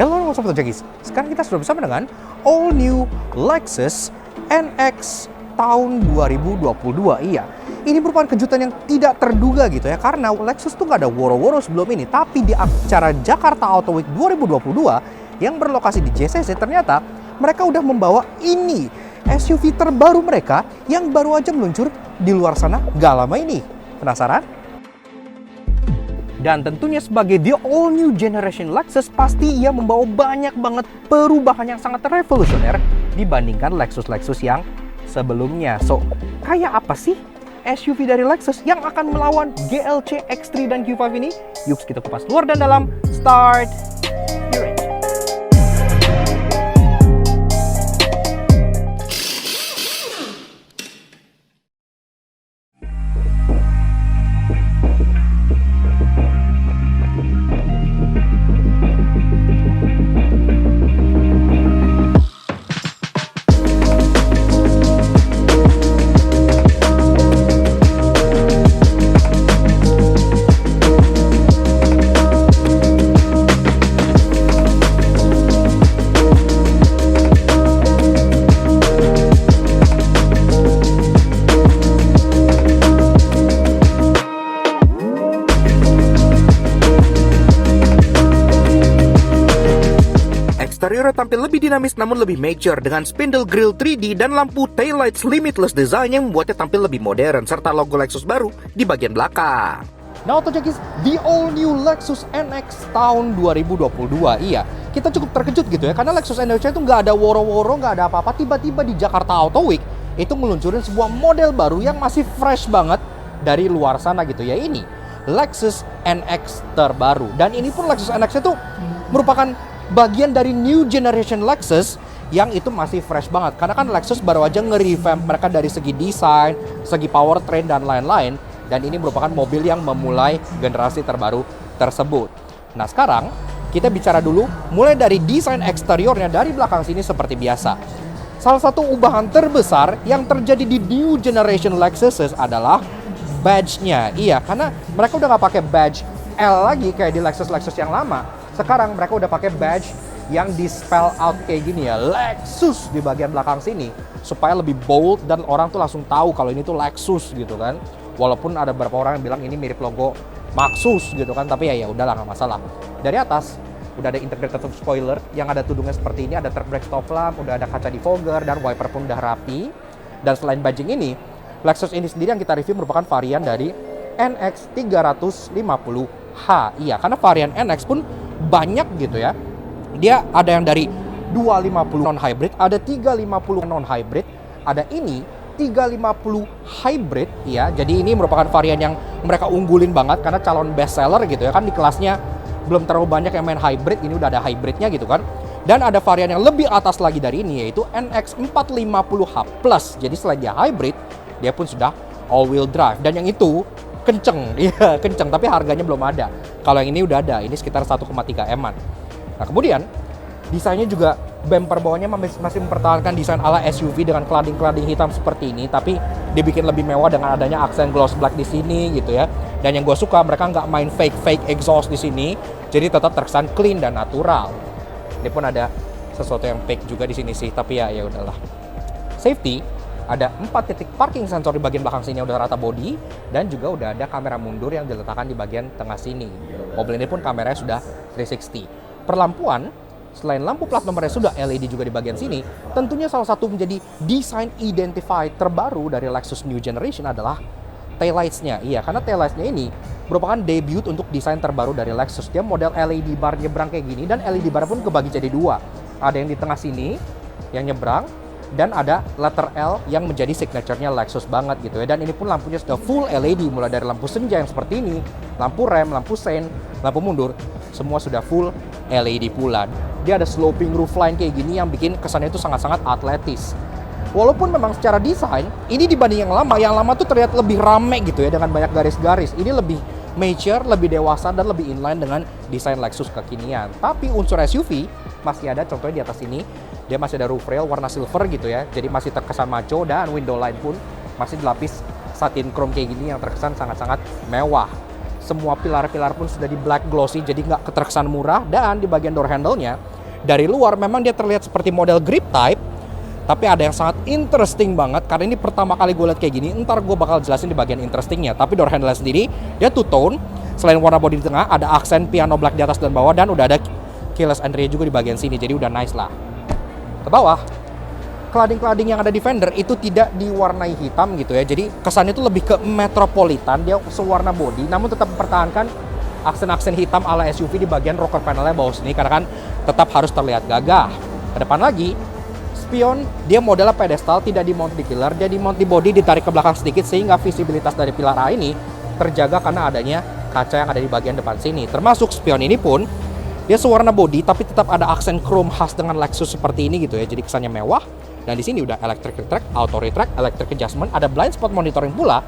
Halo Sobat Jagis, sekarang kita sudah bersama dengan all new Lexus NX tahun 2022. Iya, ini merupakan kejutan yang tidak terduga gitu ya, karena Lexus tuh nggak ada woro-woro sebelum ini. Tapi di acara Jakarta Auto Week 2022 yang berlokasi di JCC, ternyata mereka udah membawa ini SUV terbaru mereka yang baru aja meluncur di luar sana gak lama ini. Penasaran? Dan tentunya sebagai the all new generation Lexus, pasti ia membawa banyak banget perubahan yang sangat revolusioner dibandingkan Lexus-Lexus yang sebelumnya. So, kayak apa sih SUV dari Lexus yang akan melawan GLC X3 dan Q5 ini? Yuk kita kupas luar dan dalam. Start your engine. Eksteriornya tampil lebih dinamis namun lebih mature dengan spindle grille 3D dan lampu taillights limitless design yang membuatnya tampil lebih modern serta logo Lexus baru di bagian belakang. Nah, Autojagis, the all new Lexus NX tahun 2022. Iya, kita cukup terkejut gitu ya, karena Lexus NX itu nggak ada woro-woro, nggak ada apa-apa. Tiba-tiba di Jakarta Auto Week itu meluncurin sebuah model baru yang masih fresh banget dari luar sana gitu ya. Ini Lexus NX terbaru, dan ini pun Lexus NX itu merupakan bagian dari new generation Lexus yang itu masih fresh banget, karena kan Lexus baru aja nge-revamp mereka dari segi desain, segi powertrain dan lain-lain, dan ini merupakan mobil yang memulai generasi terbaru tersebut. Nah, sekarang kita bicara dulu mulai dari desain eksteriornya dari belakang sini seperti biasa. Salah satu ubahan terbesar yang terjadi di new generation Lexus adalah badge-nya. Iya, karena mereka udah nggak pakai badge L lagi kayak di Lexus-Lexus yang lama. Sekarang mereka udah pakai badge yang di spell out kayak gini ya, Lexus di bagian belakang sini, supaya lebih bold dan orang tuh langsung tahu kalau ini tuh Lexus gitu kan. Walaupun ada beberapa orang yang bilang ini mirip logo Maxus gitu kan, tapi ya udahlah, nggak masalah. Dari atas udah ada integrated spoiler yang ada tudungnya seperti ini, ada truk brake stop lamp, udah ada kaca defogger dan wiper pun udah rapi. Dan selain badging ini, Lexus ini sendiri yang kita review merupakan varian dari NX 350H. Iya, karena varian NX pun banyak gitu ya. Dia ada yang dari 250 non-hybrid, ada 350 non-hybrid, ada ini 350 hybrid ya. Jadi ini merupakan varian yang mereka unggulin banget karena calon best seller gitu ya. Kan di kelasnya belum terlalu banyak yang main hybrid, ini udah ada hybridnya gitu kan. Dan ada varian yang lebih atas lagi dari ini, yaitu NX 450H+. Jadi selain dia hybrid, dia pun sudah all-wheel drive. Dan yang itu kenceng, iya kenceng, tapi harganya belum ada. Kalau yang ini udah ada, ini sekitar 1,3 M-an. Nah, kemudian desainnya juga, bumper bawahnya masih mempertahankan desain ala SUV dengan cladding-cladding hitam seperti ini, tapi dibikin lebih mewah dengan adanya aksen gloss black di sini gitu ya. Dan yang gue suka, mereka nggak main fake exhaust di sini, jadi tetap terkesan clean dan natural. Ini pun ada sesuatu yang fake juga di sini sih, tapi ya udahlah. Safety, ada 4 titik parking sensor di bagian belakang sini yang udah rata body, dan juga udah ada kamera mundur yang diletakkan di bagian tengah sini. Mobil ini pun kameranya sudah 360. Perlampuan, selain lampu plat nomornya sudah LED juga di bagian sini, tentunya salah satu menjadi desain identify terbaru dari Lexus New Generation adalah taillights-nya. Iya, karena taillights-nya ini merupakan debut untuk desain terbaru dari Lexus. Dia model LED bar nyebrang kayak gini, dan LED bar pun kebagi jadi 2. Ada yang di tengah sini yang nyebrang, dan ada letter L yang menjadi signature-nya Lexus banget gitu ya. Dan ini pun lampunya sudah full LED, mulai dari lampu senja yang seperti ini, lampu rem, lampu sein, lampu mundur, semua sudah full LED pula. Dia ada sloping roofline kayak gini yang bikin kesannya itu sangat-sangat atletis. Walaupun memang secara desain, ini dibanding yang lama tuh terlihat lebih rame gitu ya, dengan banyak garis-garis. Ini lebih mature, lebih dewasa, dan lebih inline dengan desain Lexus kekinian. Tapi unsur SUV masih ada, contohnya di atas ini, dia masih ada roof rail warna silver gitu ya, jadi masih terkesan maco, dan window line pun masih dilapis satin chrome kayak gini yang terkesan sangat-sangat mewah. Semua pilar-pilar pun sudah di black glossy, jadi nggak keterkesan murah. Dan di bagian door handle-nya, dari luar memang dia terlihat seperti model grip type, tapi ada yang sangat interesting banget, karena ini pertama kali gue lihat kayak gini. Ntar gue bakal jelasin di bagian interestingnya. Tapi door handle sendiri, dia two tone. Selain warna bodi di tengah, ada aksen piano black di atas dan bawah, dan udah ada keyless entry juga di bagian sini, jadi udah nice lah. Ke bawah, cladding-cladding yang ada di fender itu tidak diwarnai hitam gitu ya. Jadi kesannya itu lebih ke metropolitan, dia sewarna body namun tetap mempertahankan aksen-aksen hitam ala SUV di bagian rocker panelnya bawah sini, karena kan tetap harus terlihat gagah. Ke depan lagi, spion dia modelnya pedestal, tidak dimount di killer, dia dimount di body, ditarik ke belakang sedikit sehingga visibilitas dari pilar A ini terjaga karena adanya kaca yang ada di bagian depan sini. Termasuk spion ini pun dia sewarna body tapi tetap ada aksen chrome khas dengan Lexus seperti ini gitu ya. Jadi kesannya mewah. Dan di sini udah electric retract, auto retract, electric adjustment, ada blind spot monitoring pula.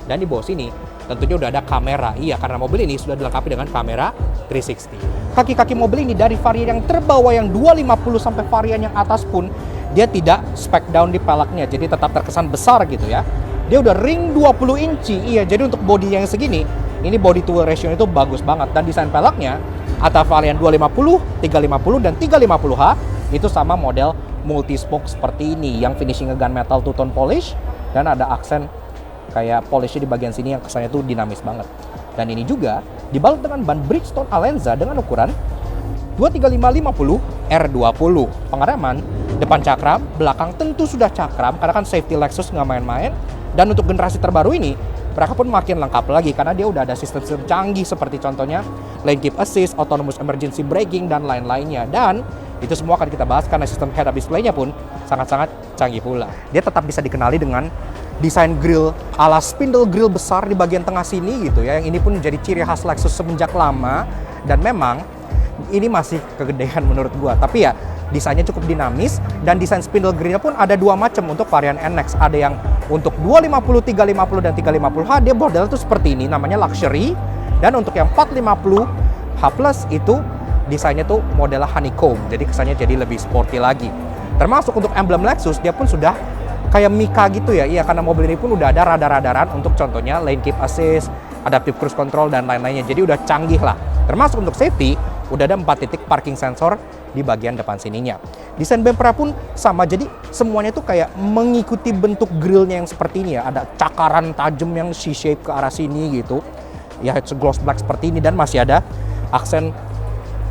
Dan di bawah sini tentunya udah ada kamera. Iya, karena mobil ini sudah dilengkapi dengan kamera 360. Kaki-kaki mobil ini dari varian yang terbawah yang 250 sampai varian yang atas pun dia tidak spec down di peleknya, jadi tetap terkesan besar gitu ya. Dia udah ring 20 inci. Iya, jadi untuk bodi yang segini, ini body to wheel ratio itu bagus banget. Dan desain peleknya atau varian 250, 350 dan 350h itu sama model multi-spoke seperti ini yang finishing gunmetal two-tone polish, dan ada aksen kayak polishnya di bagian sini yang kesannya tuh dinamis banget. Dan ini juga dibalut dengan ban Bridgestone Alenza dengan ukuran 235/50 R20. Pengereman depan cakram, belakang tentu sudah cakram karena kan safety Lexus nggak main-main. Dan untuk generasi terbaru ini mereka pun makin lengkap lagi karena dia udah ada sistem-sistem canggih seperti contohnya lane keep assist, autonomous emergency braking dan lain-lainnya. Dan itu semua akan kita bahas karena sistem head-up display-nya pun sangat-sangat canggih pula. Dia tetap bisa dikenali dengan desain grill ala spindle grill besar di bagian tengah sini gitu ya. Yang ini pun menjadi ciri khas Lexus semenjak lama, dan memang ini masih kegedean menurut gua. Tapi ya desainnya cukup dinamis, dan desain spindle grillnya pun ada dua macam untuk varian NX. Ada yang untuk 250, 350 dan 350h dia modelnya tuh seperti ini, namanya luxury. Dan untuk yang 450h plus itu desainnya tuh modelnya honeycomb, jadi kesannya jadi lebih sporty lagi. Termasuk untuk emblem Lexus dia pun sudah kayak Mika gitu ya. Iya, karena mobil ini pun udah ada radar-radaran untuk contohnya lane keep assist, adaptive cruise control dan lain-lainnya. Jadi udah canggih lah. Termasuk untuk safety udah ada 4 titik parking sensor di bagian depan sininya. Desain bumper pun sama, jadi semuanya tuh kayak mengikuti bentuk grillnya yang seperti ini ya. Ada cakaran tajam yang C-shape ke arah sini gitu. Ya, gloss black seperti ini, dan masih ada aksen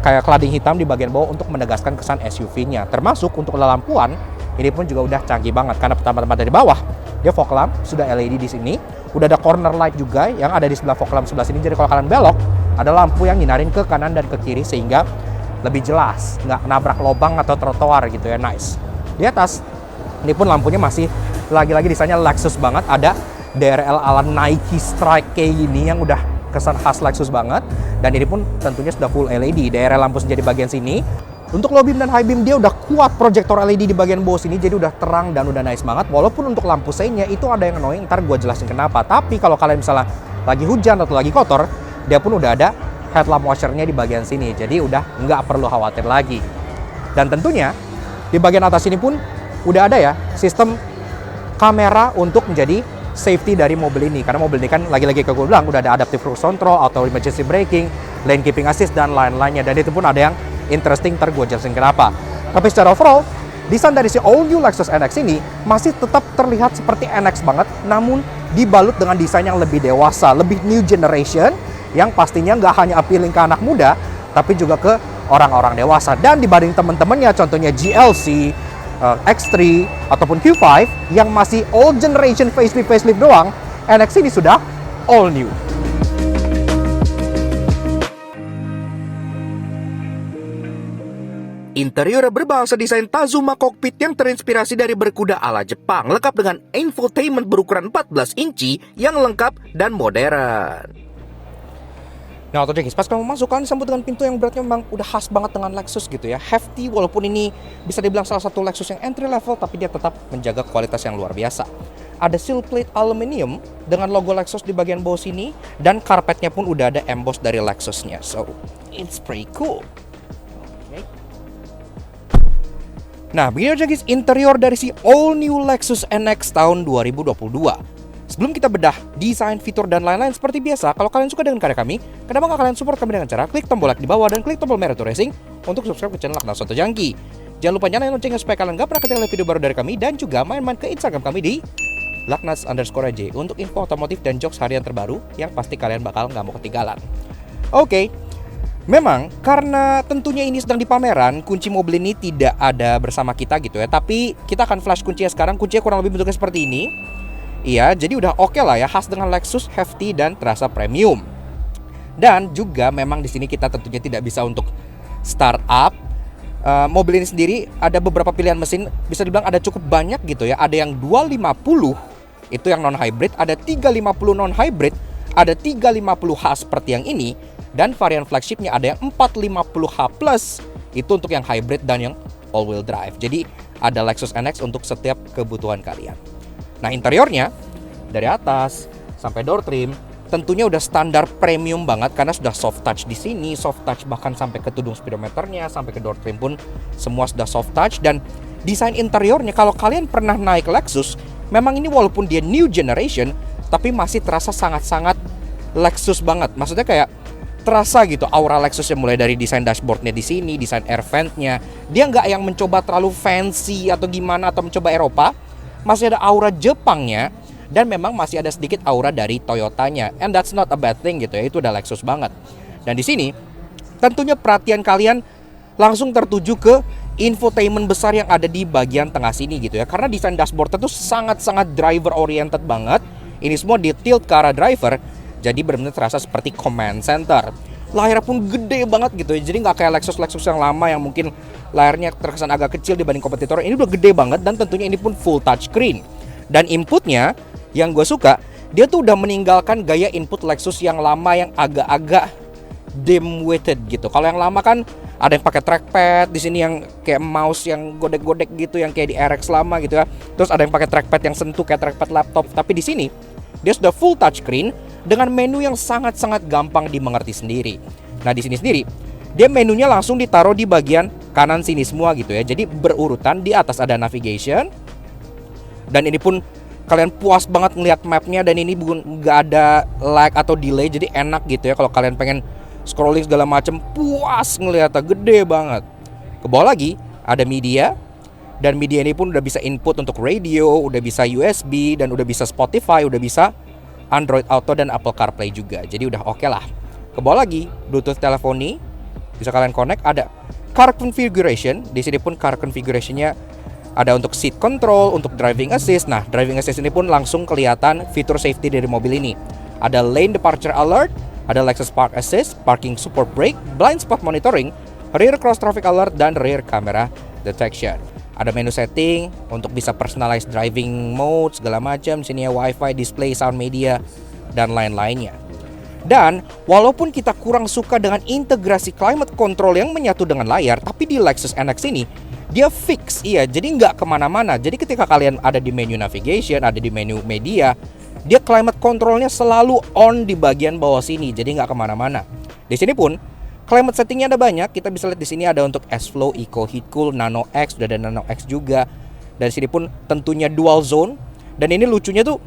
kayak cladding hitam di bagian bawah untuk menegaskan kesan SUV-nya. Termasuk untuk lampuan, ini pun juga udah canggih banget karena pertama-tama dari bawah dia fog lamp sudah LED di sini. Udah ada corner light juga yang ada di sebelah fog lamp sebelah sini. Jadi kalau kalian belok, ada lampu yang nyinarin ke kanan dan ke kiri sehingga lebih jelas, nggak nabrak lubang atau trotoar gitu ya. Nice. Di atas, ini pun lampunya masih lagi-lagi desainnya Lexus banget. Ada DRL ala Nike Strike kayak gini yang udah kesan khas Lexus banget. Dan ini pun tentunya sudah full LED. Daerah lampu jadi bagian sini. Untuk low beam dan high beam dia udah kuat proyektor LED di bagian bawah sini, jadi udah terang dan udah nice banget. Walaupun untuk lampu seinnya itu ada yang annoying, ntar gue jelasin kenapa. Tapi kalau kalian misalnya lagi hujan atau lagi kotor, dia pun udah ada headlamp washer-nya di bagian sini. Jadi udah nggak perlu khawatir lagi. Dan tentunya di bagian atas ini pun udah ada ya sistem kamera untuk menjadi safety dari mobil ini. Karena mobil ini kan lagi-lagi ke gue bilang udah ada adaptive cruise control, auto emergency braking, lane keeping assist dan lain-lainnya. Dan itu pun ada yang interesting, ntar gue jelasin kenapa. Tapi secara overall, desain dari si all new Lexus NX ini masih tetap terlihat seperti NX banget, namun dibalut dengan desain yang lebih dewasa, lebih new generation, yang pastinya nggak hanya appealing ke anak muda, tapi juga ke orang-orang dewasa. Dan dibanding teman-temannya, contohnya GLC, X3 ataupun Q5 yang masih old generation facelift doang, NX ini sudah all new. Interior berbangsa desain Tazuma cockpit yang terinspirasi dari berkuda ala Jepang, lengkap dengan infotainment berukuran 14 inci yang lengkap dan modern. Nah, auto jacking pas kamu masuk kan disambut dengan pintu yang beratnya memang udah khas banget dengan Lexus gitu ya. Hefty, walaupun ini bisa dibilang salah satu Lexus yang entry level, tapi dia tetap menjaga kualitas yang luar biasa. Ada sill plate aluminium dengan logo Lexus di bagian bawah sini, dan karpetnya pun udah ada emboss dari Lexusnya. So, it's pretty cool. Okay. Nah, begini aja guys interior dari si all new Lexus NX tahun 2022. Sebelum kita bedah desain, fitur, dan lain-lain seperti biasa, kalau kalian suka dengan karya kami, kenapa nggak kalian support kami dengan cara klik tombol like di bawah dan klik tombol merah to racing untuk subscribe ke channel Laknas Auto Junkie. Jangan lupa nyalain loncengnya supaya kalian nggak pernah ketinggalan video baru dari kami, dan juga main-main ke Instagram kami di Laknas_AJ untuk info otomotif dan jokes harian terbaru yang pasti kalian bakal nggak mau ketinggalan. Oke. Memang karena tentunya ini sedang di pameran, kunci mobil ini tidak ada bersama kita gitu ya. Tapi kita akan flash kuncinya sekarang. Kuncinya kurang lebih bentuknya seperti ini. Iya, jadi udah oke lah ya, khas dengan Lexus, hefty dan terasa premium. Dan juga memang di sini kita tentunya tidak bisa untuk startup. Mobil ini sendiri ada beberapa pilihan mesin, bisa dibilang ada cukup banyak gitu ya. Ada yang 250 itu yang non hybrid, ada 350 non hybrid, ada 350H seperti yang ini, dan varian flagshipnya ada yang 450H Plus itu untuk yang hybrid dan yang all wheel drive. Jadi ada Lexus NX untuk setiap kebutuhan kalian. Nah, interiornya dari atas sampai door trim tentunya udah standar premium banget karena sudah soft touch di sini, soft touch bahkan sampai ke tudung speedometernya, sampai ke door trim pun semua sudah soft touch. Dan desain interiornya kalau kalian pernah naik Lexus, memang ini walaupun dia new generation tapi masih terasa sangat-sangat Lexus banget. Maksudnya kayak terasa gitu aura Lexus yang mulai dari desain dashboardnya di sini, desain air ventnya. Dia nggak yang mencoba terlalu fancy atau gimana atau mencoba Eropa. Masih ada aura Jepangnya, dan memang masih ada sedikit aura dari Toyotanya. And that's not a bad thing gitu ya, itu udah Lexus banget. Dan di sini tentunya perhatian kalian langsung tertuju ke infotainment besar yang ada di bagian tengah sini gitu ya. Karena desain dashboardnya tuh sangat-sangat driver oriented banget. Ini semua di tilt ke arah driver, jadi benar-benar terasa seperti command center. Layarnya pun gede banget gitu ya, jadi nggak kayak Lexus yang lama yang mungkin layarnya terkesan agak kecil dibanding kompetitor. Ini udah gede banget, dan tentunya ini pun full touchscreen. Dan inputnya yang gue suka, dia tuh udah meninggalkan gaya input Lexus yang lama yang agak-agak dim-witted gitu. Kalau yang lama kan ada yang pakai trackpad di sini yang kayak mouse yang godek-godek gitu, yang kayak di RX lama gitu ya. Terus ada yang pakai trackpad yang sentuh kayak trackpad laptop. Tapi di sini dia sudah full touchscreen dengan menu yang sangat-sangat gampang dimengerti sendiri. Nah, di sini sendiri dia menunya langsung ditaruh di bagian kanan sini semua gitu ya. Jadi berurutan, di atas ada navigation. Dan ini pun kalian puas banget ngelihat mapnya, dan ini nggak ada lag atau delay, jadi enak gitu ya. Kalau kalian pengen scrolling segala macam, puas ngelihatnya, gede banget. Ke bawah lagi ada media, dan media ini pun udah bisa input untuk radio, udah bisa USB, dan udah bisa Spotify, udah bisa Android Auto dan Apple CarPlay juga. Jadi udah oke lah. Ke bawah lagi Bluetooth teleponi, bisa kalian connect. Ada car configuration, di sini pun car configurationnya ada untuk seat control, untuk driving assist. Nah, driving assist ini pun langsung kelihatan fitur safety dari mobil ini. Ada lane departure alert, ada Lexus Park Assist, parking support brake, blind spot monitoring, rear cross traffic alert, dan rear camera detection. Ada menu setting untuk bisa personalize driving mode segala macam. Sini ya wifi, display, sound media, dan lain-lainnya. Dan walaupun kita kurang suka dengan integrasi climate control yang menyatu dengan layar, tapi di Lexus NX ini dia fix, iya. Jadi nggak kemana-mana. Jadi ketika kalian ada di menu navigation, ada di menu media, dia climate controlnya selalu on di bagian bawah sini. Jadi nggak kemana-mana. Di sini pun climate settingnya ada banyak. Kita bisa lihat di sini ada untuk S-Flow, Eco, Heat Cool, Nano X, udah ada Nano X juga. Dan sini pun tentunya dual zone. Dan ini lucunya tuh,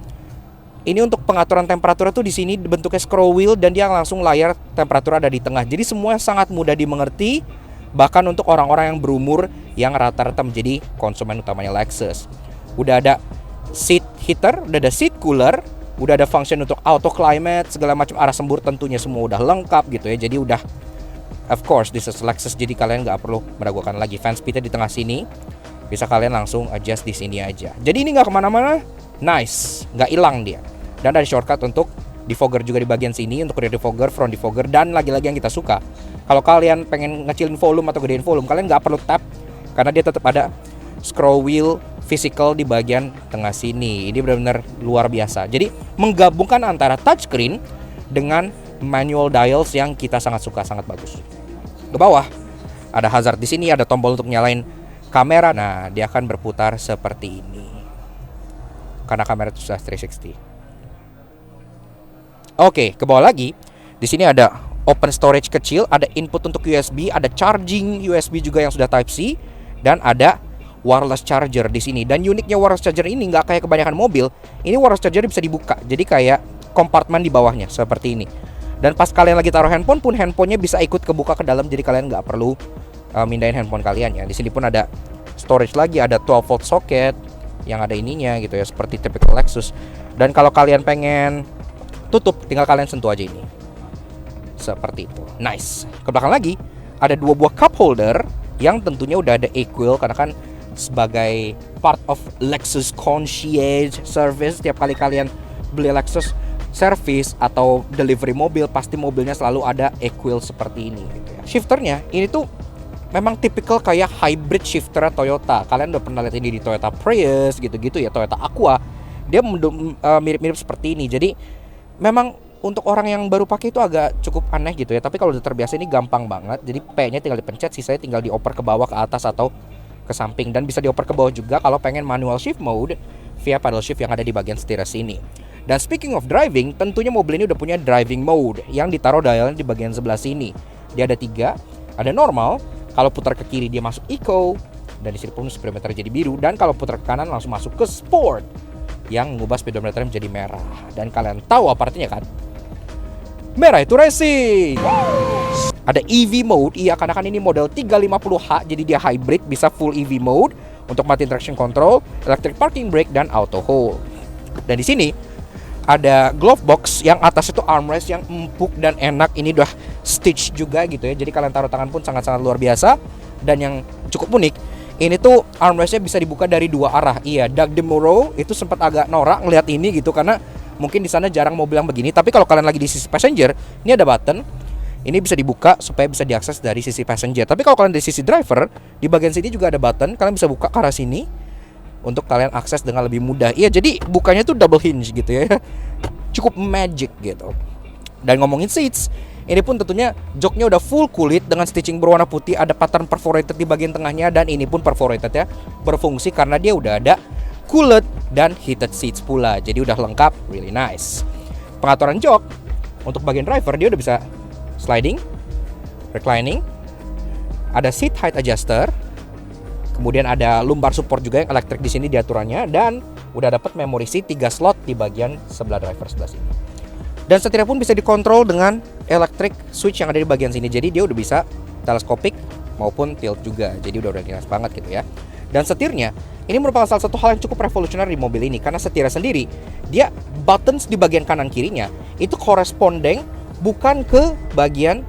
ini untuk pengaturan temperatur tuh di sini bentuknya scroll wheel, dan dia langsung layar temperatur ada di tengah. Jadi semua sangat mudah dimengerti, bahkan untuk orang-orang yang berumur yang rata-rata menjadi konsumen utamanya Lexus. Udah ada seat heater, udah ada seat cooler, udah ada function untuk auto climate, segala macam, arah sembur tentunya semua udah lengkap gitu ya. Jadi udah, of course, this is Lexus, jadi kalian nggak perlu meragukan lagi. Fan speednya di tengah sini, bisa kalian langsung adjust di sini aja. Jadi ini nggak kemana-mana, nice, nggak hilang dia. Dan ada shortcut untuk defogger juga di bagian sini, untuk rear defogger, front defogger, dan lagi-lagi yang kita suka, kalau kalian pengen ngecilin volume atau gedein volume, kalian nggak perlu tap, karena dia tetap ada scroll wheel physical di bagian tengah sini. Ini benar-benar luar biasa. Jadi menggabungkan antara touchscreen dengan manual dials yang kita sangat suka, sangat bagus. Ke bawah ada hazard di sini, ada tombol untuk nyalain kamera. Nah, dia akan berputar seperti ini karena kamera itu sudah 360. Oke, ke bawah lagi. Di sini ada open storage kecil, ada input untuk USB, ada charging USB juga yang sudah Type C, dan ada wireless charger di sini. Dan uniknya wireless charger ini nggak kayak kebanyakan mobil. Ini wireless charger bisa dibuka. Jadi kayak kompartemen di bawahnya seperti ini. Dan pas kalian lagi taruh handphone pun, handphonenya bisa ikut kebuka ke dalam. Jadi kalian nggak perlu mindahin handphone kalian ya. Di sini pun ada storage lagi, ada 12 volt socket yang ada ininya gitu ya, seperti typical Lexus. Dan kalau kalian pengen tutup, tinggal kalian sentuh aja ini. Seperti itu. Nice. Ke belakang lagi ada 2 buah cup holder yang tentunya udah ada equal, karena kan sebagai part of Lexus concierge service, setiap kali kalian beli Lexus service atau delivery mobil, pasti mobilnya selalu ada equal seperti ini gitu ya. Shifternya ini tuh memang tipikal kayak hybrid shifter Toyota. Kalian udah pernah lihat ini di Toyota Prius gitu-gitu ya, Toyota Aqua. Dia mirip-mirip seperti ini. Jadi memang untuk orang yang baru pakai itu agak cukup aneh gitu ya. Tapi kalau udah terbiasa ini gampang banget. Jadi P-nya tinggal dipencet, sisanya tinggal dioper ke bawah, ke atas atau ke samping. Dan bisa dioper ke bawah juga kalau pengen manual shift mode via paddle shift yang ada di bagian setir sini. Dan speaking of driving, tentunya mobil ini udah punya driving mode yang ditaruh dialnya di bagian sebelah sini. Dia ada 3, ada normal. Kalau putar ke kiri dia masuk eco, dan di sini pun speedometer jadi biru. Dan kalau putar ke kanan langsung masuk ke sport, yang mengubah speedometer menjadi merah. Dan kalian tahu apa artinya kan? Merah itu racing. Ada EV mode, iya, karena kan ini model 350h, jadi dia hybrid, bisa full EV mode untuk matiin traction control, electric parking brake, dan auto hold. Dan di sini ada glove box yang atas itu armrest yang empuk dan enak. Ini udah stitch juga gitu ya, jadi kalian taruh tangan pun sangat-sangat luar biasa. Dan yang cukup unik, ini tuh armrestnya bisa dibuka dari 2 arah. Iya, Doug DeMuro itu sempat agak norak ngeliat ini gitu, karena mungkin di sana jarang mobil yang begini. Tapi kalau kalian lagi di sisi passenger, ini ada button, ini bisa dibuka supaya bisa diakses dari sisi passenger. Tapi kalau kalian di sisi driver, di bagian sini juga ada button, kalian bisa buka ke arah sini untuk kalian akses dengan lebih mudah. Iya, jadi bukanya tuh double hinge gitu ya. Cukup magic gitu. Dan ngomongin seats, ini pun tentunya joknya udah full kulit dengan stitching berwarna putih, ada pattern perforated di bagian tengahnya, dan ini pun perforated ya, berfungsi karena dia udah ada coolant dan heated seats pula. Jadi udah lengkap, really nice. Pengaturan jok untuk bagian driver, dia udah bisa sliding, reclining, ada seat height adjuster, kemudian ada lumbar support juga yang elektrik di sini diaturannya, dan udah dapat memory seat 3 slot di bagian sebelah driver sebelah sini. Dan setirnya pun bisa dikontrol dengan electric switch yang ada di bagian sini. Jadi dia udah bisa teleskopik maupun tilt juga. Jadi udah nice banget gitu ya. Dan setirnya ini merupakan salah satu hal yang cukup revolusioner di mobil ini, karena setirnya sendiri dia buttons di bagian kanan kirinya itu corresponding bukan ke bagian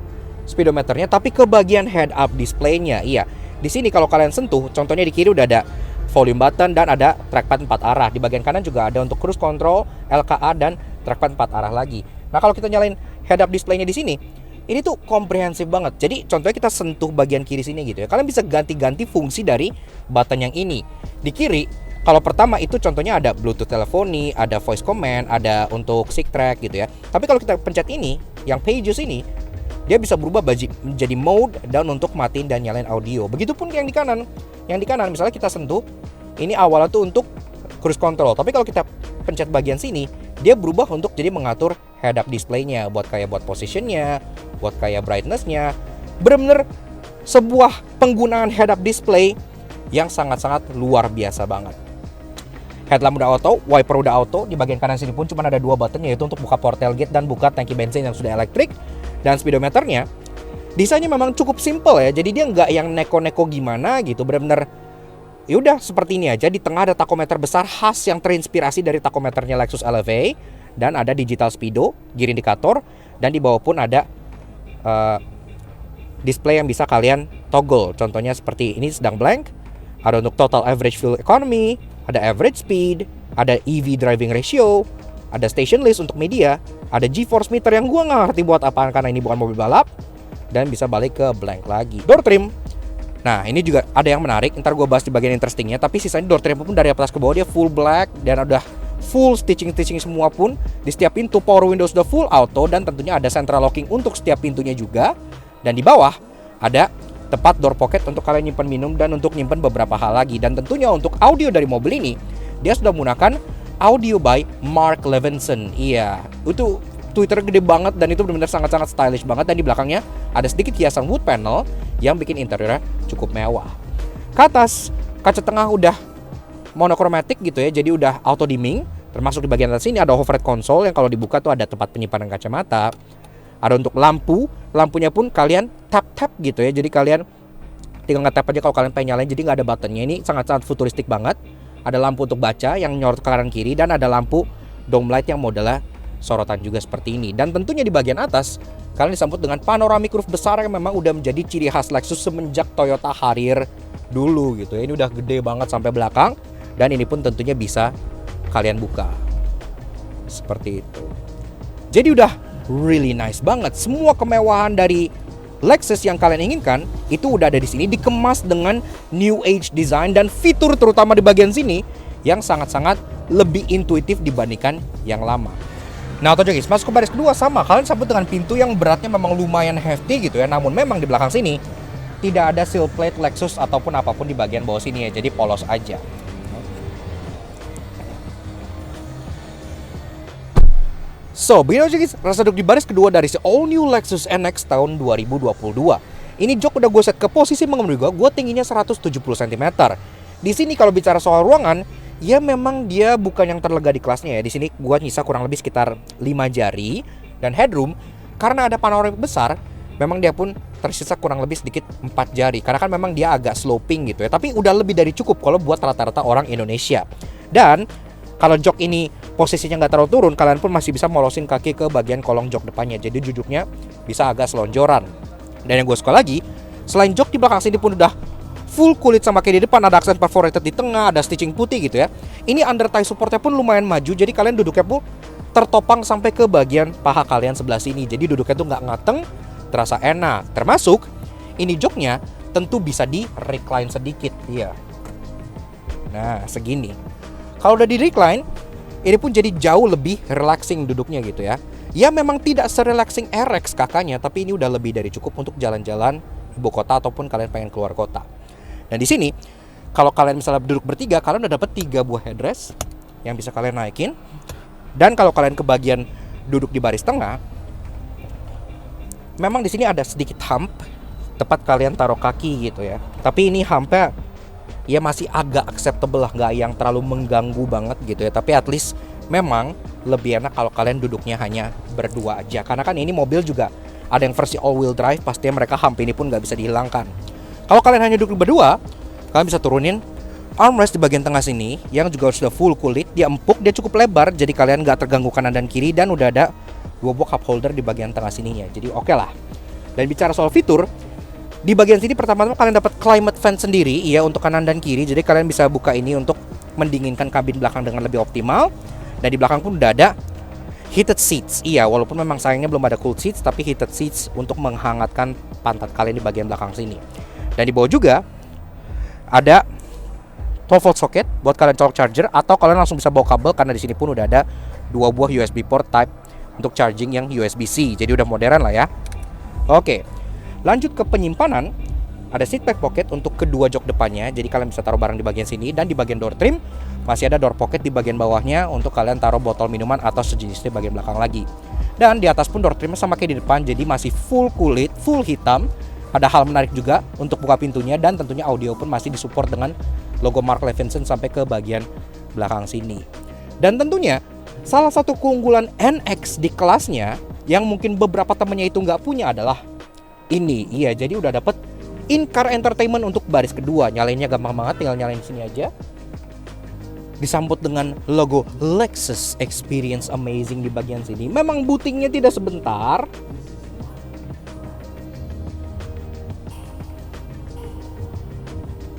speedometernya, tapi ke bagian head up display-nya. Iya. Di sini kalau kalian sentuh, contohnya di kiri udah ada volume button dan ada trackpad 4 arah. Di bagian kanan juga ada untuk cruise control, LKA, dan trackpad 4 arah lagi. Nah, kalau kita nyalain head up display-nya di sini, ini tuh komprehensif banget. Jadi contohnya kita sentuh bagian kiri sini gitu ya. Kalian bisa ganti-ganti fungsi dari button yang ini. Di kiri, kalau pertama itu contohnya ada Bluetooth teleponi, ada voice command, ada untuk SIG track gitu ya. Tapi kalau kita pencet ini, yang pages ini, dia bisa berubah menjadi mode dan untuk matiin dan nyalain audio. Begitupun yang di kanan. Yang di kanan misalnya kita sentuh, ini awalnya tuh untuk cruise control. Tapi kalau kita pencet bagian sini, dia berubah untuk jadi mengatur head up display-nya, buat positionnya, buat kayak brightness-nya. Bener-bener sebuah penggunaan head up display yang sangat-sangat luar biasa banget. Headlamp udah auto, wiper udah auto. Di bagian kanan sini pun cuma ada 2 button, yaitu untuk buka port tailgate dan buka tangki bensin yang sudah elektrik. Dan speedometernya desainnya memang cukup simple ya. Jadi dia nggak yang neko-neko gimana gitu. Bener-bener yaudah seperti ini aja. Di tengah ada takometer besar khas yang terinspirasi dari takometernya Lexus LFA. Dan ada digital speedo, gear indikator. Dan di bawah pun ada display yang bisa kalian toggle. Contohnya seperti ini sedang blank. Ada untuk total average fuel economy, ada average speed, ada EV driving ratio, ada station list untuk media, ada G-force meter yang gua nggak ngerti buat apaan karena ini bukan mobil balap, dan bisa balik ke blank lagi. Door trim, nah ini juga ada yang menarik, ntar gua bahas di bagian interestingnya. Tapi sisanya door trim pun dari atas ke bawah dia full black dan udah full stitching semua pun. Di setiap pintu power windows udah full auto, dan tentunya ada central locking untuk setiap pintunya juga. Dan di bawah ada tempat door pocket untuk kalian nyimpan minum dan untuk nyimpan beberapa hal lagi. Dan tentunya untuk audio dari mobil ini, dia sudah menggunakan audio by Mark Levinson. Iya, itu Twitter gede banget dan itu benar-benar sangat-sangat stylish banget. Dan di belakangnya ada sedikit hiasan wood panel yang bikin interiornya cukup mewah. Ke atas, Kaca tengah udah monochromatic gitu ya, jadi udah auto dimming. Termasuk di bagian atas sini ada overhead console yang kalau dibuka tuh ada tempat penyimpanan kacamata. Ada untuk lampu, lampunya pun kalian tap gitu ya. Jadi kalian tinggal nge-tap aja kalau kalian pengen nyalain, jadi nggak ada buttonnya. Ini sangat-sangat futuristik banget. Ada lampu untuk baca yang nyorot ke kanan kiri, dan ada lampu dome light yang modelnya sorotan juga seperti ini. Dan tentunya di bagian atas kalian disambut dengan panoramic roof besar yang memang udah menjadi ciri khas Lexus semenjak Toyota Harrier dulu gitu ya. Ini udah gede banget sampai belakang, dan ini pun tentunya bisa kalian buka seperti itu. Jadi udah really nice banget. Semua kemewahan dari Lexus yang kalian inginkan itu udah ada di sini, dikemas dengan new age design dan fitur terutama di bagian sini yang sangat-sangat lebih intuitif dibandingkan yang lama. Nah, atau guys, masuk ke baris kedua sama, kalian sambut dengan pintu yang beratnya memang lumayan hefty gitu ya. Namun memang di belakang sini tidak ada seal plate Lexus ataupun apapun di bagian bawah sini ya. Jadi polos aja. So, begini aja guys, rasa duduk di baris kedua dari si all new Lexus NX tahun 2022. Ini jok udah gue set ke posisi mengemudi gue tingginya 170 cm. Di sini kalau bicara soal ruangan, ya memang dia bukan yang terlega di kelasnya ya. Di sini gue nyisa kurang lebih sekitar 5 jari, dan headroom karena ada panoramik besar, memang dia pun tersisa kurang lebih sedikit 4 jari. Karena kan memang dia agak sloping gitu ya, tapi udah lebih dari cukup kalau buat rata-rata orang Indonesia. Dan kalau jok ini posisinya nggak terlalu turun, kalian pun masih bisa molosin kaki ke bagian kolong jok depannya. Jadi duduknya bisa agak selonjoran. Dan yang gue suka lagi, selain jok di belakang sini pun udah full kulit sama kayak di depan, ada aksen perforated di tengah, ada stitching putih gitu ya. Ini under thigh supportnya pun lumayan maju, jadi kalian duduknya pun tertopang sampai ke bagian paha kalian sebelah sini. Jadi duduknya tuh nggak ngateng, terasa enak. Termasuk ini joknya tentu bisa di recline sedikit, iya. Nah segini. Kalau udah di recline, ini pun jadi jauh lebih relaxing duduknya gitu ya. Ya memang tidak se-relaxing RX kakaknya, tapi ini udah lebih dari cukup untuk jalan-jalan ibu kota ataupun kalian pengen keluar kota. Dan di sini, kalau kalian misalnya duduk bertiga, kalian udah dapat 3 buah headrest yang bisa kalian naikin. Dan kalau kalian ke bagian duduk di baris tengah, memang di sini ada sedikit hump tempat kalian taruh kaki gitu ya. Tapi ini humpnya ya masih agak acceptable lah, nggak yang terlalu mengganggu banget gitu ya. Tapi at least memang lebih enak kalau kalian duduknya hanya berdua aja. Karena kan ini mobil juga ada yang versi all wheel drive, pastinya mereka hump ini pun nggak bisa dihilangkan. Kalau kalian hanya duduk berdua, kalian bisa turunin armrest di bagian tengah sini yang juga sudah full kulit. Dia empuk, dia cukup lebar, jadi kalian nggak terganggu kanan dan kiri. Dan udah ada 2 buah cup holder di bagian tengah sininya, jadi oke lah. Dan bicara soal fitur, di bagian sini pertama-tama kalian dapat climate fan sendiri ya untuk kanan dan kiri. Jadi kalian bisa buka ini untuk mendinginkan kabin belakang dengan lebih optimal. Dan di belakang pun udah ada heated seats. Iya, walaupun memang sayangnya belum ada cooled seats, tapi heated seats untuk menghangatkan pantat kalian di bagian belakang sini. Dan di bawah juga ada 12 volt socket buat kalian colok charger, atau kalian langsung bisa bawa kabel karena di sini pun udah ada 2 buah USB port type untuk charging yang USB-C. Jadi udah modern lah ya. Oke. Lanjut ke penyimpanan, ada seat back pocket untuk kedua jok depannya, jadi kalian bisa taruh barang di bagian sini. Dan di bagian door trim masih ada door pocket di bagian bawahnya untuk kalian taruh botol minuman atau sejenisnya bagian belakang lagi. Dan di atas pun door trimnya sama kayak di depan, jadi masih full kulit, full hitam. Ada hal menarik juga untuk buka pintunya, dan tentunya audio pun masih disupport dengan logo Mark Levinson sampai ke bagian belakang sini. Dan tentunya salah satu keunggulan NX di kelasnya yang mungkin beberapa temennya itu nggak punya adalah ini. Iya, jadi udah dapet in-car entertainment untuk baris kedua. Nyalainnya gampang banget, tinggal nyalain sini aja. Disambut dengan logo Lexus Experience Amazing di bagian sini. Memang bootingnya tidak sebentar.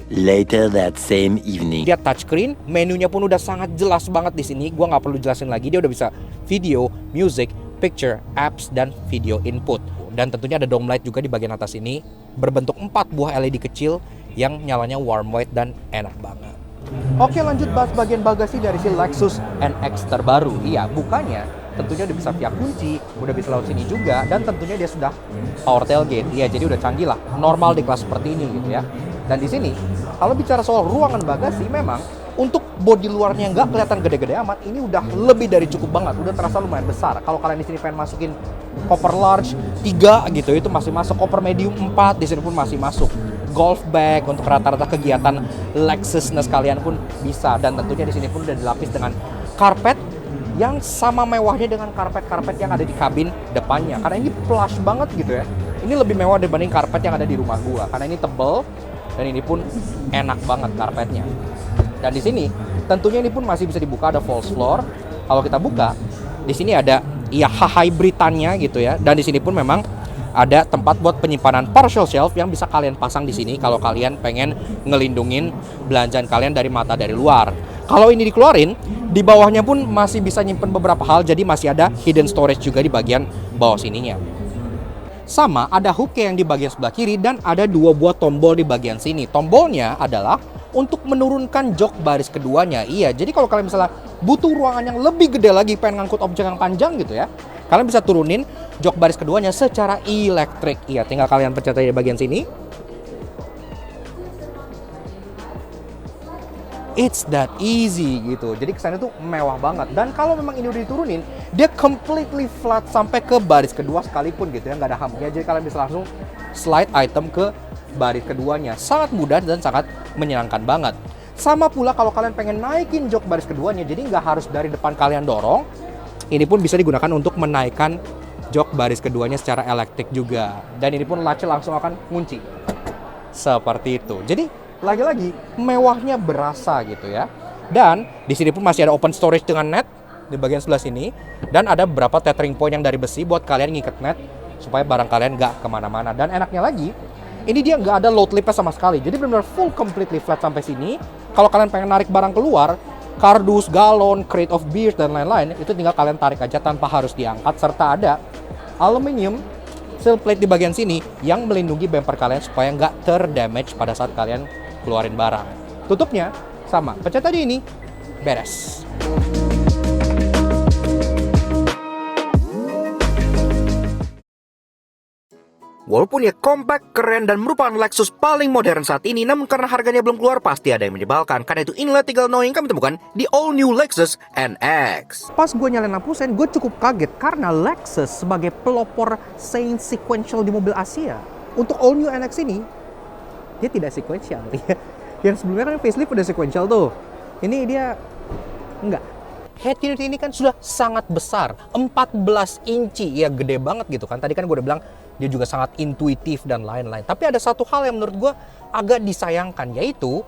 Later that same evening. Dia touchscreen, menunya pun udah sangat jelas banget di sini. Gua nggak perlu jelasin lagi, dia udah bisa video, music, picture, apps, dan video input. Dan tentunya ada dome light juga di bagian atas ini, berbentuk 4 buah LED kecil yang nyalanya warm white dan enak banget. Oke, lanjut bahas bagian bagasi dari si Lexus NX terbaru. Iya, bukannya tentunya udah bisa via kunci, udah bisa lewat sini juga, dan tentunya dia sudah power tailgate. Iya, jadi udah canggih lah, normal di kelas seperti ini gitu ya. Dan di sini, kalau bicara soal ruangan bagasi, memang untuk bodi luarnya nggak kelihatan gede-gede amat, ini udah lebih dari cukup banget, udah terasa lumayan besar. Kalau kalian di sini pengen masukin koper large 3 gitu, itu masih masuk. Koper medium 4 di sini pun masih masuk. golf bag, untuk rata-rata kegiatan Lexusness kalian pun bisa. Dan tentunya di sini pun udah dilapis dengan karpet yang sama mewahnya dengan karpet-karpet yang ada di kabin depannya. Karena ini plush banget gitu ya. Ini lebih mewah dibanding karpet yang ada di rumah gua. Karena ini tebel dan ini pun enak banget karpetnya. Dan di sini tentunya ini pun masih bisa dibuka, ada false floor. Kalau kita buka, di sini ada ya hybridannya gitu ya. Dan di sini pun memang ada tempat buat penyimpanan partial shelf yang bisa kalian pasang di sini kalau kalian pengen ngelindungin belanjaan kalian dari mata dari luar. Kalau ini dikeluarin, di bawahnya pun masih bisa nyimpen beberapa hal, jadi masih ada hidden storage juga di bagian bawah sininya. Sama, ada hook yang di bagian sebelah kiri dan ada 2 buah tombol di bagian sini. Tombolnya adalah untuk menurunkan jok baris keduanya. Iya, jadi kalau kalian misalnya butuh ruangan yang lebih gede lagi, pengen ngangkut objek yang panjang gitu ya, kalian bisa turunin jok baris keduanya secara elektrik. Iya, tinggal kalian pencet aja di bagian sini. It's that easy gitu. Jadi kesannya tuh mewah banget. Dan kalau memang ini udah diturunin, dia completely flat sampai ke baris kedua sekalipun gitu ya, nggak ada humpnya. Jadi kalian bisa langsung slide item ke baris keduanya. Sangat mudah dan sangat menyenangkan banget. Sama pula kalau kalian pengen naikin jok baris keduanya, jadi nggak harus dari depan kalian dorong. Ini pun bisa digunakan untuk menaikkan jok baris keduanya secara elektrik juga. Dan ini pun latch langsung akan ngunci. Seperti itu. Jadi lagi-lagi mewahnya berasa gitu ya. Dan di sini pun masih ada open storage dengan net di bagian sebelah sini. Dan ada beberapa tethering point yang dari besi buat kalian ngikat net supaya barang kalian nggak kemana-mana. Dan enaknya lagi, ini dia nggak ada load lipnya sama sekali. Jadi benar-benar full completely flat sampai sini. Kalau kalian pengen narik barang keluar, kardus, galon, crate of beer dan lain-lain, itu tinggal kalian tarik aja tanpa harus diangkat. Serta ada aluminium sill plate di bagian sini yang melindungi bumper kalian supaya nggak terdamage pada saat kalian keluarin barang. Tutupnya sama, pencet aja ini, beres. Walaupun ya compact, keren, dan merupakan Lexus paling modern saat ini, namun karena harganya belum keluar pasti ada yang menyebalkan. Karena itu inilah 3 hal yang kami temukan di all new Lexus NX. Pas gue nyalain lampu sen, gue cukup kaget karena Lexus sebagai pelopor Saint sequential di mobil Asia, untuk all new NX ini dia tidak sequential. Yang sebelumnya kan facelift udah sequential tuh. Ini dia enggak. Head unit ini kan sudah sangat besar, 14 inci, ya gede banget gitu kan. Tadi kan gue udah bilang dia juga sangat intuitif dan lain-lain. Tapi ada satu hal yang menurut gue agak disayangkan, yaitu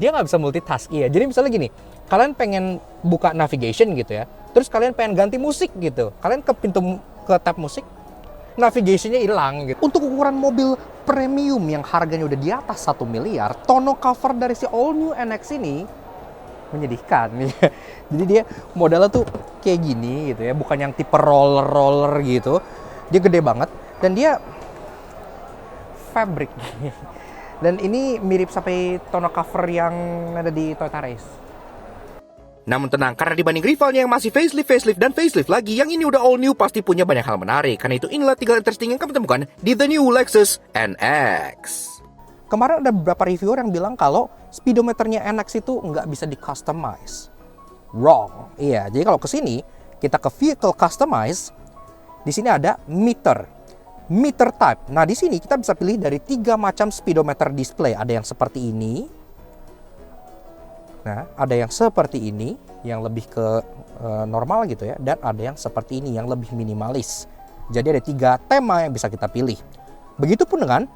dia nggak bisa multitask. Iya, jadi misalnya gini, kalian pengen buka navigation gitu ya, terus kalian pengen ganti musik gitu, kalian ke tab musik, navigationnya hilang gitu. Untuk ukuran mobil premium yang harganya udah di atas 1 miliar, tonneau cover dari si all new NX ini menyedihkan. Jadi dia modelnya tuh kayak gini gitu ya, bukan yang tipe roller gitu. Dia gede banget dan dia fabric. Dan ini mirip sampai tonneau cover yang ada di Toyota Race. Namun tenang, karena dibanding rivalnya yang masih facelift dan facelift lagi, yang ini udah all new pasti punya banyak hal menarik. Karena itu inilah 3 hal interesting yang kami temukan di the new Lexus NX. Kemarin ada beberapa reviewer yang bilang kalau speedometernya NX itu nggak bisa di-customize. Wrong. Iya, jadi kalau ke sini, kita ke vehicle customize, di sini ada meter type. Nah, di sini kita bisa pilih dari 3 macam speedometer display. Ada yang seperti ini. Nah, ada yang seperti ini, yang lebih ke normal gitu ya. Dan ada yang seperti ini, yang lebih minimalis. Jadi ada 3 tema yang bisa kita pilih. Begitupun dengan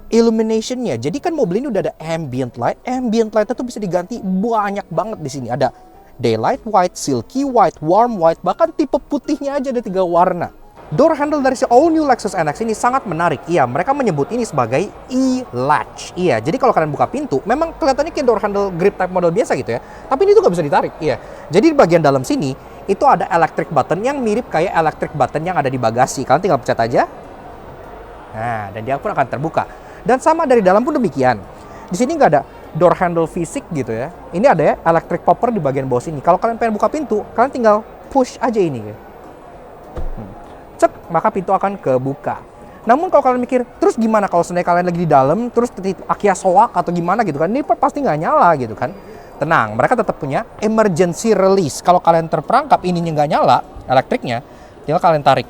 illuminationnya. Jadi kan mobil ini udah ada ambient light. Ambient light itu bisa diganti banyak banget di sini. Ada daylight white, silky white, warm white, bahkan tipe putihnya aja ada 3 warna. Door handle dari si all new Lexus NX ini sangat menarik. Iya, mereka menyebut ini sebagai e-latch. Iya, jadi kalau kalian buka pintu, memang kelihatannya kayak door handle grip type model biasa gitu ya. Tapi ini tuh nggak bisa ditarik. Iya, jadi di bagian dalam sini itu ada electric button yang mirip kayak electric button yang ada di bagasi. Kalian tinggal pencet aja. Nah, dan dia pun akan terbuka. Dan sama dari dalam pun demikian. Di sini nggak ada door handle fisik gitu ya. Ini ada ya electric popper di bagian bawah sini. Kalau kalian pengen buka pintu, kalian tinggal push aja ini. Cek, maka pintu akan kebuka. Namun kalau kalian mikir, terus gimana kalau seandainya kalian lagi di dalam, terus Akia soak atau gimana gitu kan, ini pasti nggak nyala gitu kan. Tenang, mereka tetap punya emergency release. Kalau kalian terperangkap ininya nggak nyala, elektriknya, tinggal kalian tarik.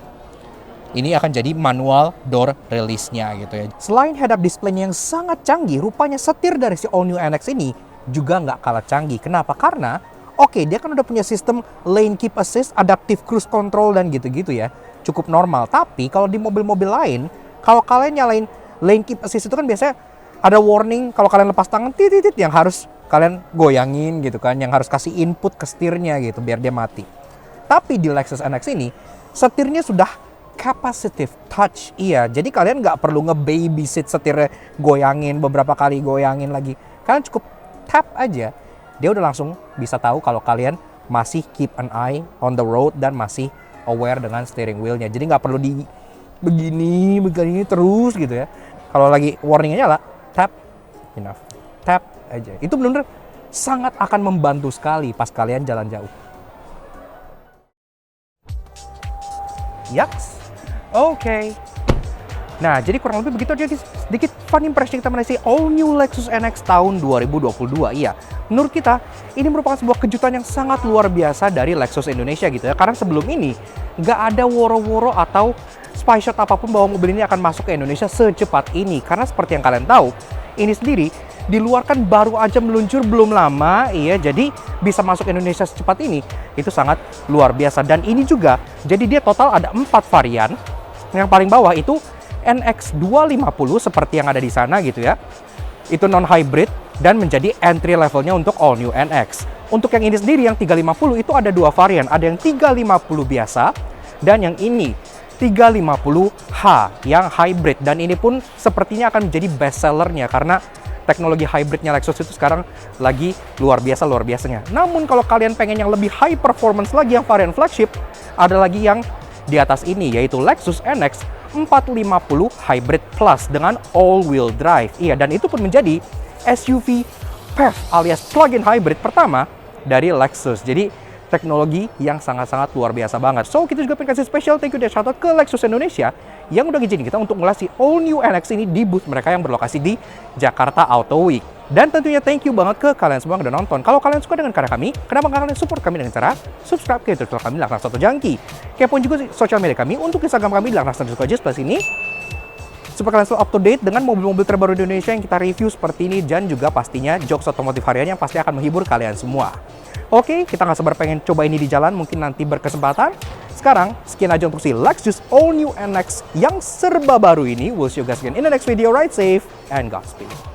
ini akan jadi manual door release-nya gitu ya. Selain head-up display-nya yang sangat canggih, rupanya setir dari si All New NX ini juga nggak kalah canggih. Kenapa? Karena, oke, dia kan udah punya sistem lane keep assist, adaptive cruise control, dan gitu-gitu ya. Cukup normal. Tapi kalau di mobil-mobil lain, kalau kalian nyalain lane keep assist itu kan biasanya ada warning kalau kalian lepas tangan, titit yang harus kalian goyangin gitu kan, yang harus kasih input ke setirnya gitu biar dia mati. Tapi di Lexus NX ini, setirnya sudah capacitive touch. Iya, jadi kalian nggak perlu nge-babysit setirnya, goyangin beberapa kali, goyangin lagi. Kalian cukup tap aja, dia udah langsung bisa tahu kalau kalian masih keep an eye on the road dan masih aware dengan steering wheel-nya. Jadi nggak perlu di begini terus gitu ya. Kalau lagi warningnya nyala, tap, enough. Tap aja. Itu benar-benar sangat akan membantu sekali pas kalian jalan jauh. Yaks, oke. Nah, jadi kurang lebih begitu aja sedikit fun impression kita mengenai All New Lexus NX tahun 2022. Iya, menurut kita ini merupakan sebuah kejutan yang sangat luar biasa dari Lexus Indonesia gitu ya. Karena sebelum ini nggak ada woro-woro atau spy shot apapun bahwa mobil ini akan masuk ke Indonesia secepat ini. Karena seperti yang kalian tahu, ini sendiri di luar kan baru aja meluncur belum lama, iya, jadi bisa masuk Indonesia secepat ini itu sangat luar biasa. Dan ini juga, jadi dia total ada 4 varian. Yang paling bawah itu NX250 seperti yang ada di sana gitu ya, itu non-hybrid dan menjadi entry levelnya untuk All New NX. Untuk yang ini sendiri yang 350 itu ada 2 varian, ada yang 350 biasa dan yang ini 350H yang hybrid. Dan ini pun sepertinya akan menjadi best sellernya karena teknologi hybridnya Lexus itu sekarang lagi luar biasanya. Namun kalau kalian pengen yang lebih high performance lagi, yang varian flagship, ada lagi yang di atas ini, yaitu Lexus NX 450 Hybrid Plus dengan all-wheel drive. Iya, dan itu pun menjadi SUV PHEV alias plug-in hybrid pertama dari Lexus. Jadi teknologi yang sangat-sangat luar biasa banget. So, kita juga pengen kasih special thank you dan shout out ke Lexus Indonesia yang udah ngizinin kita untuk ngulas si All New NX ini di booth mereka yang berlokasi di Jakarta Auto Week. Dan tentunya thank you banget ke kalian semua yang udah nonton. Kalau kalian suka dengan karya kami, kenapa nggak kalian support kami dengan cara subscribe ke YouTube channel kami Laknas Auto Junkie. Kepoin juga sosial media kami untuk Instagram kami Laknas_just plus ini. Supaya kalian selalu up to date dengan mobil-mobil terbaru di Indonesia yang kita review seperti ini, dan juga pastinya jokes otomotif harian yang pasti akan menghibur kalian semua. Oke, kita nggak sabar pengen coba ini di jalan, mungkin nanti berkesempatan. Sekarang, sekian aja untuk si Lexus All New NX yang serba baru ini. We'll see you guys again in the next video. Ride safe and Godspeed.